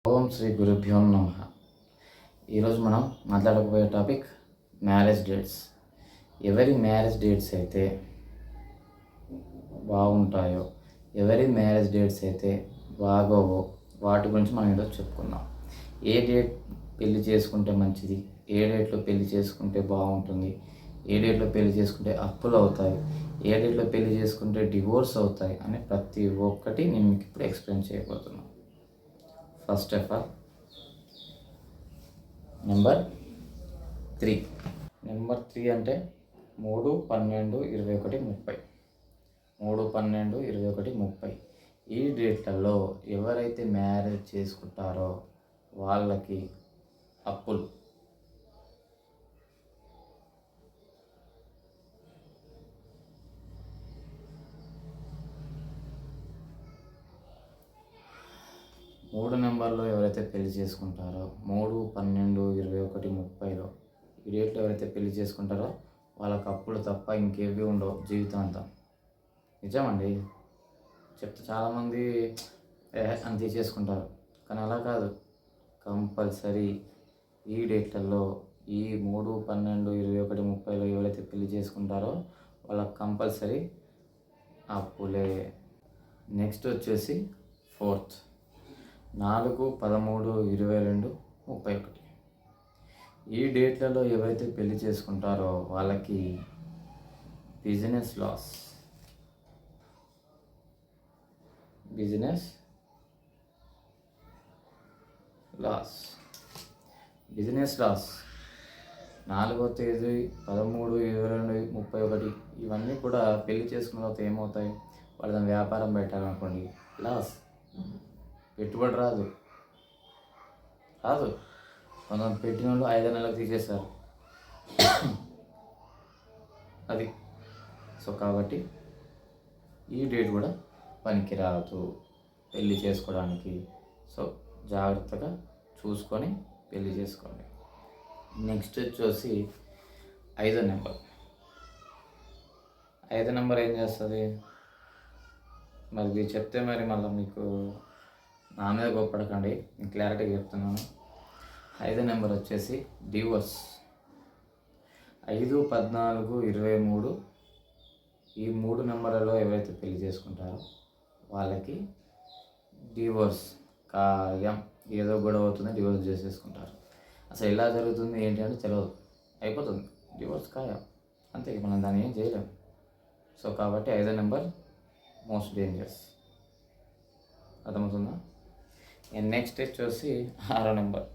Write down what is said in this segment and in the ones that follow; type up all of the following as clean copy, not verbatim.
ఓం శ్రీ గురుభ్యో నమః. ఈరోజు మనం మాట్లాడకపోయే టాపిక్ మ్యారేజ్ డేట్స్. ఎవరి మ్యారేజ్ డేట్స్ అయితే బాగుంటాయో, ఎవరి మ్యారేజ్ డేట్స్ అయితే బాగోవో వాటి గురించి మనం ఈరోజు చెప్పుకుందాం. ఏ డేట్ పెళ్లి చేసుకుంటే మంచిది, ఏ డేట్లో పెళ్లి చేసుకుంటే బాగుంటుంది, ఏ డేట్లో పెళ్లి చేసుకుంటే అప్పులు అవుతాయి, ఏ డేట్లో పెళ్లి చేసుకుంటే డివోర్స్ అవుతాయి అని ప్రతి ఒక్కటి నేను మీకు ఇప్పుడు ఎక్స్ప్లెయిన్ చేయబోతున్నాను. ఫస్ట్ ఆఫ్ ఆల్ నెంబర్ 3 అంటే 3/12/21/30. 3/12/21/30 ఈ డేట్లలో ఎవరైతే మ్యారేజ్ చేసుకుంటారో వాళ్ళకి అప్పులు. మూడు నెంబర్లో ఎవరైతే పెళ్లి చేసుకుంటారో 3/12/21/30లో ఈ డేట్లో ఎవరైతే పెళ్లి చేసుకుంటారో వాళ్ళకి అప్పులు తప్ప ఇంకేవి ఉండవు జీవితాంతం. నిజమండి, చెప్తే చాలామంది అని తీసేసుకుంటారు, కానీ అలా కాదు. కంపల్సరీ ఈ డేట్లలో ఈ 3/12/21/30లో ఎవరైతే పెళ్లి చేసుకుంటారో వాళ్ళకి కంపల్సరీ అప్పులే. నెక్స్ట్ వచ్చేసి 4th 4/13/22/31 ఈ డేట్లలో ఎవరైతే పెళ్లి చేసుకుంటారో వాళ్ళకి బిజినెస్ లాస్. బిజినెస్ లాస్ 4వ తేదీ 13/22/31 ఇవన్నీ కూడా పెళ్లి చేసుకున్న తర్వాత ఏమవుతాయి? వాళ్ళ వ్యాపారం పెట్టాలనుకోండి, లాస్. పెట్టుబడి రాదు. కొంతమంది పెట్టిన వాళ్ళు 5 నెలలకు తీసేస్తారు. అది సో కాబట్టి ఈ డేట్ కూడా పనికిరాదు పెళ్ళి చేసుకోవడానికి. సో జాగ్రత్తగా చూసుకొని పెళ్ళి చేసుకోండి. నెక్స్ట్ వచ్చేసి 5వ నెంబర్. 5వ నెంబర్ ఏం చేస్తుంది? మరి ఇది చెప్తే మరి మళ్ళీ మీకు నా మీద గొప్పడకండి, నేను క్లారిటీగా చెప్తున్నాను. 5వ నెంబర్ వచ్చేసి డివోర్స్. 5/14/23 ఈ 3 నెంబర్లలో ఎవరైతే పెళ్లి చేసుకుంటారో వాళ్ళకి డివోర్స్ ఖాయం. ఏదో గొడవ అవుతుంది, డివోర్స్ చేసేసుకుంటారు. అసలు ఎలా జరుగుతుంది ఏంటి అంటే తెలియదు, అయిపోతుంది, డివోర్స్ ఖాయం, అంతే. మనం దాన్ని ఏం చేయలేము. సో కాబట్టి 5వ నెంబర్ మోస్ట్ డేంజరస్. అర్థమవుతుందా? నెక్స్ట్ వచ్చేసి 6వ నెంబర్.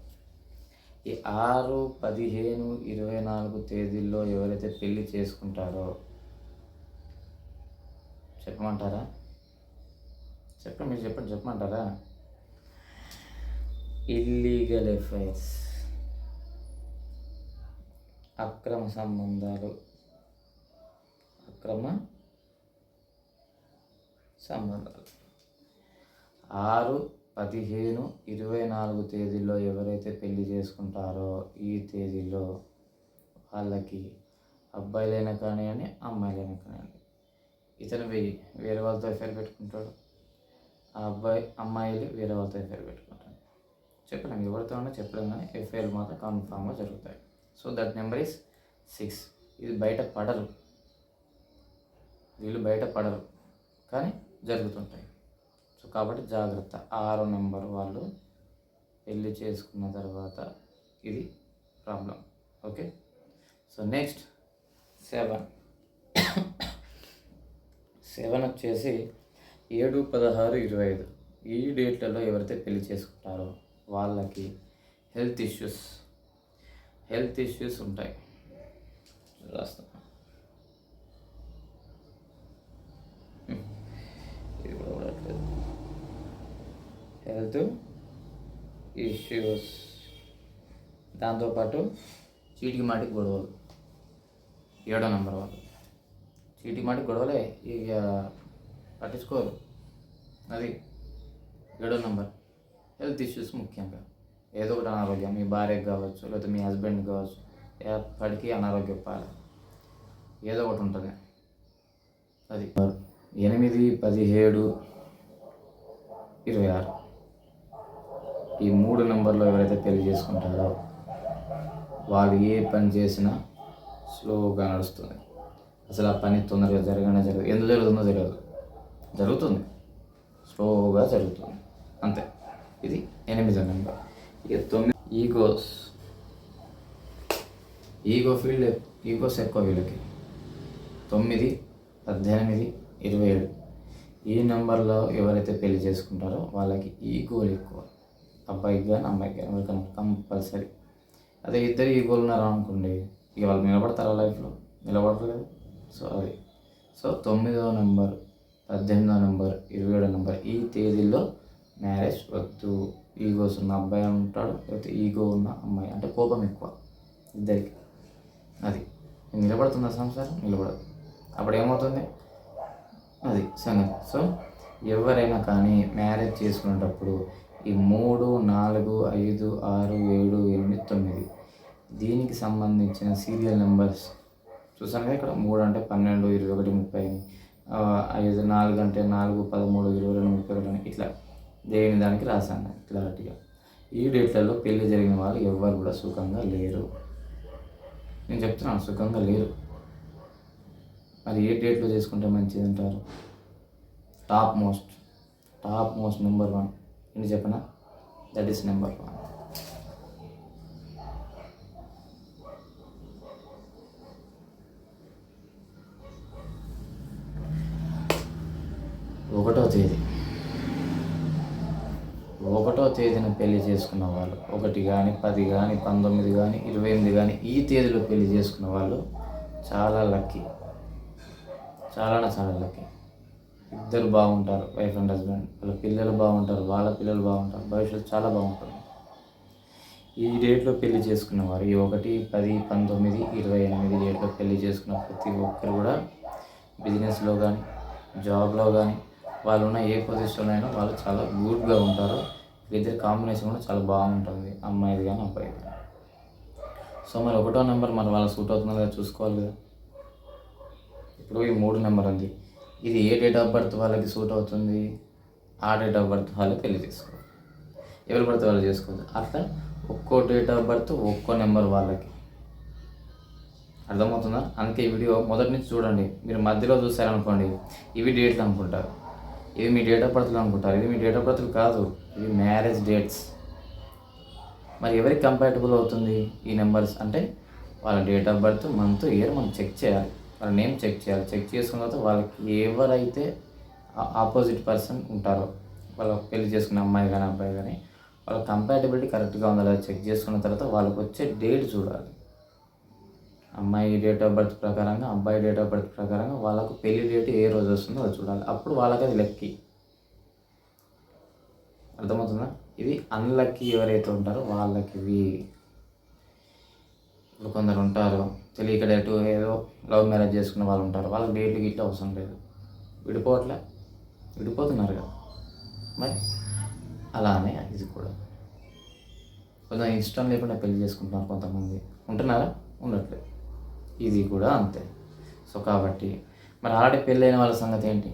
ఈ 6/15/24 తేదీల్లో ఎవరైతే పెళ్లి చేసుకుంటారో చెప్పమంటారా? మీరు చెప్పమంటారా? ఇల్లీగల్ అఫైర్స్, అక్రమ సంబంధాలు. 6/15/24 తేదీలో ఎవరైతే పెళ్లి చేసుకుంటారో ఈ తేదీలో వాళ్ళకి అబ్బాయిలైనా కానివ్వండి, అమ్మాయిలైనా కానివ్వండి, ఇతను వేరే వాళ్ళతో ఎఫైర్ పెట్టుకుంటాడు, ఆ అమ్మాయిలు వేరే వాళ్ళతో ఎఫైర్ పెట్టుకుంటాడు. చెప్పలేము, ఎవరితో ఉన్నా చెప్పలేము, కానీ ఎఫ్ఐఆర్ మాత్రం కన్ఫామ్గా జరుగుతాయి. So that number is 6. ఇది వీళ్ళు బయట పడరు కానీ జరుగుతుంటాయి. సో కాబట్టి జాగ్రత్త. 6వ నెంబర్ వాళ్ళు పెళ్ళి చేసుకున్న తర్వాత ఇది ప్రాబ్లం. ఓకే. సో నెక్స్ట్ 7 వచ్చేసి 7/16/25 ఈ డేట్లలో ఎవరైతే పెళ్లి చేసుకుంటారో వాళ్ళకి హెల్త్ ఇష్యూస్ ఉంటాయి. రాస్తాను, ఇది కూడా ఉండట్లేదు. హెల్త్ ఇష్యూస్, దాంతోపాటు చీటికి మాటికి గొడవలు. 7వ నెంబర్ వాళ్ళు చీటికి మాటికి గొడవలే, ఇక పట్టించుకోరు. అది 7వ నెంబర్. హెల్త్ ఇష్యూస్ ముఖ్యంగా ఏదో ఒకటి అనారోగ్యం, మీ భార్యకు కావచ్చు, లేకపోతే మీ హస్బెండ్కి కావచ్చు, ఎప్పటికీ అనారోగ్య పాలు ఏదో ఒకటి ఉంటుంది. అది 8/17/26 ఈ 3 నెంబర్లో ఎవరైతే పెళ్లి చేసుకుంటారో వాళ్ళు ఏ పని చేసినా స్లోగా నడుస్తుంది. అసలు ఆ పని తొందరగా జరగదు. ఎందుకు జరుగుతుందో తెలియదు, జరుగుతుంది, స్లోగా జరుగుతుంది అంతే. ఇది 8వ నెంబర్. ఇక 9 ఈగోస్ ఎక్కువ వీళ్ళకి. 9, 18, 27 ఈ నెంబర్లో ఎవరైతే పెళ్లి చేసుకుంటారో వాళ్ళకి ఈగోలు ఎక్కువ. అబ్బాయికి కానీ అమ్మాయికి కానీ ఎవరికైనా కంపల్సరీ. అదే ఇద్దరు ఈగోలు ఉన్నారు అనుకోండి, ఇక వాళ్ళు నిలబడతారా లైఫ్లో? నిలబడరు కదా. సో 9వ నెంబర్, 18వ నెంబర్, 27వ నెంబర్ ఈ తేదీల్లో మ్యారేజ్ వద్దు. ఈగోస్ ఉన్న అబ్బాయి ఉంటాడు, లేకపోతే ఈగో ఉన్న అమ్మాయి, అంటే కోపం ఎక్కువ ఇద్దరికి. అది నిలబడుతుందా సంసారం? నిలబడదు. అప్పుడు ఏమవుతుంది? అది సంగతి. సో ఎవరైనా కానీ మ్యారేజ్ చేసుకునేటప్పుడు ఈ 3, 4, 5, 6, 7, 8, 9 దీనికి సంబంధించిన సీరియల్ నెంబర్స్ చూసాను కదా. ఇక్కడ 3 అంటే 12, 21, 30, 5, 4 అంటే 4, 13, 22, 32 ఇట్లా దేని దానికి రాశాను క్లారిటీగా. ఈ డేట్లలో పెళ్లి జరిగిన వాళ్ళు ఎవ్వరు కూడా సుఖంగా లేరు. నేను చెప్తున్నాను, సుఖంగా లేరు. మరి ఏ డేట్లో చేసుకుంటే మంచిది అంటారు? టాప్ మోస్ట్ నెంబర్ 1 ఏంటి చెప్పనా? That is number 1. ఒకటో తేదీన పెళ్లి చేసుకున్న వాళ్ళు, 1 కానీ 10 కానీ 19 కానీ 28 కానీ ఈ తేదీలో పెళ్లి చేసుకున్న వాళ్ళు చాలా లక్కీ. చాలా లక్కీ. ఇద్దరు బాగుంటారు, వైఫ్ అండ్ హస్బెండ్. వాళ్ళ పిల్లలు బాగుంటారు, వాళ్ళ పిల్లలు బాగుంటారు, భవిష్యత్తు చాలా బాగుంటుంది. ఈ డేట్లో పెళ్లి చేసుకున్న వారు, ఈ 1, 10, 19, 28 డేట్లో పెళ్లి చేసుకున్న ప్రతి ఒక్కరు కూడా బిజినెస్లో కానీ జాబ్లో కానీ వాళ్ళు ఉన్న ఏ పొజిషన్లో అయినా వాళ్ళు చాలా గుడ్గా ఉంటారు. ఇద్దరు కాంబినేషన్ కూడా చాలా బాగుంటుంది, అమ్మాయిది కానీ అబ్బాయిది కానీ. సో మరి 1వ నెంబర్ మరి వాళ్ళకి సూట్ అవుతుందో కదా చూసుకోవాలి కదా. ఇప్పుడు ఈ 3 నెంబర్ ఉంది, ఇది ఏ డేట్ ఆఫ్ బర్త్ వాళ్ళకి సూట్ అవుతుంది, ఆ డేట్ ఆఫ్ బర్త్ వాళ్ళు పెళ్లి చేసుకోవాలి. ఎవరు పడితే వాళ్ళు చేసుకోవద్దు. అట్లా ఒక్కో డేట్ ఆఫ్ బర్త్ ఒక్కో నెంబర్ వాళ్ళకి. అర్థమవుతుందా? అందుకే ఈ వీడియో మొదటి నుంచి చూడండి. మీరు మధ్యలో చూసారనుకోండి, ఇవి డేట్లు అనుకుంటారు, ఇవి మీ డేట్ ఆఫ్ బర్త్లు అనుకుంటారు. ఇది మీ డేట్ ఆఫ్ బర్త్లు కాదు, ఇవి మ్యారేజ్ డేట్స్. మరి ఎవరికి కంపాటబుల్ అవుతుంది ఈ నెంబర్స్ అంటే వాళ్ళ date of birth, month, year మనం చెక్ చేయాలి. వాళ్ళ నేమ్ చెక్ చేయాలి. చెక్ చేసుకున్న తర్వాత వాళ్ళకి ఎవరైతే ఆపోజిట్ పర్సన్ ఉంటారో, వాళ్ళ పెళ్లి చేసుకున్న అమ్మాయి కానీ అబ్బాయి కానీ వాళ్ళ కంపాటబిలిటీ కరెక్ట్గా ఉందా లేదా చెక్ చేసుకున్న తర్వాత వాళ్ళకి వచ్చే డేట్ చూడాలి. అమ్మాయి డేట్ ఆఫ్ బర్త్ ప్రకారంగా, అబ్బాయి డేట్ ఆఫ్ బర్త్ ప్రకారంగా వాళ్ళకు పెళ్లి డేట్ ఏ రోజు వస్తుందో అది చూడాలి. అప్పుడు వాళ్ళకి అది లక్కీ. అర్థమవుతుందా? ఇవి అన్లక్కీ ఎవరైతే ఉంటారో వాళ్ళకి ఇవి. ఇప్పుడు కొందరు ఉంటారు తెలియక డేట్ ఏదో లవ్ మ్యారేజ్ చేసుకున్న వాళ్ళు ఉంటారు, వాళ్ళకి డేట్లు గిట్లు అవసరం లేదు, విడిపోతున్నారు కదా. మరి అలానే ఇది కూడా కొంచెం ఇష్టం లేకుండా పెళ్లి చేసుకుంటున్నారు కొంతమంది, ఉంటున్నారా? ఉండట్లేదు. ఇది కూడా అంతే. సో కాబట్టి మరి ఆల్రెడీ పెళ్ళైన వాళ్ళ సంగతి ఏంటి?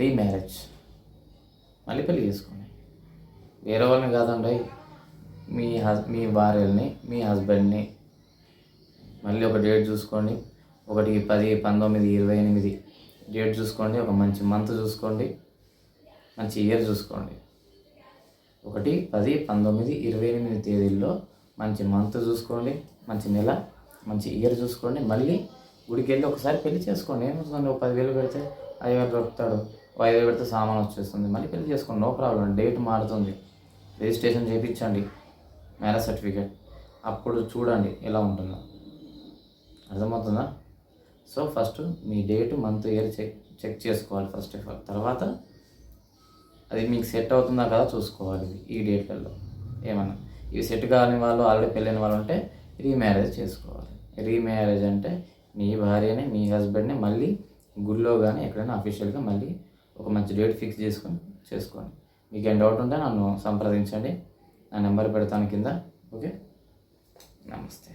రీమ్యారేజ్, మళ్ళీ పెళ్ళి చేసుకోండి. వేరే వాళ్ళని కాదండి, మీ భార్యల్ని, మీ హస్బెండ్ని మళ్ళీ ఒక డేట్ చూసుకోండి. 1, 10, 19, 28 డేట్ చూసుకోండి. ఒక మంచి మంత్ చూసుకోండి, మంచి ఇయర్ చూసుకోండి. 1, 10, 19, 28 తేదీల్లో మంచి మంత్ చూసుకోండి, మంచి నెల, మంచి ఇయర్ చూసుకోండి. మళ్ళీ గుడికి వెళ్ళి ఒకసారి పెళ్లి చేసుకోండి. ఏమవుతుంది? 10,000 పెడితే 5,000 దొరుకుతాడు, 5,000 పెడితే సామాన్ వచ్చేస్తుంది. మళ్ళీ పెళ్లి చేసుకోండి, నో ప్రాబ్లం. డేట్ మారుతుంది, రిజిస్ట్రేషన్ చేయించండి, మ్యారేజ్ సర్టిఫికేట్. అప్పుడు చూడండి ఎలా ఉంటుందో. అర్థమవుతుందా? సో ఫస్ట్ మీ డేట్, మంత్, ఇయర్ చెక్ చేసుకోవాలి ఫస్ట్ ఆఫ్ ఆల్. తర్వాత అది మీకు సెట్ అవుతుందా కదా చూసుకోవాలి. ఈ డేట్లలో ఏమన్నా ఇవి సెట్ కాని వాళ్ళు, ఆల్రెడీ పెళ్ళైన వాళ్ళు ఉంటే రీమ్యారేజ్ చేసుకోవాలి. రీమ్యారేజ్ అంటే మీ భార్యని, మీ హస్బెండ్ని మళ్ళీ గుళ్ళో కానీ ఎక్కడైనా అఫీషియల్గా మళ్ళీ ఒక మంచి డేట్ ఫిక్స్ చేసుకోండి. మీకు ఏం డౌట్ ఉంటే నన్ను సంప్రదించండి, నా నెంబర్ పెడతాను కింద. ఓకే, నమస్తే.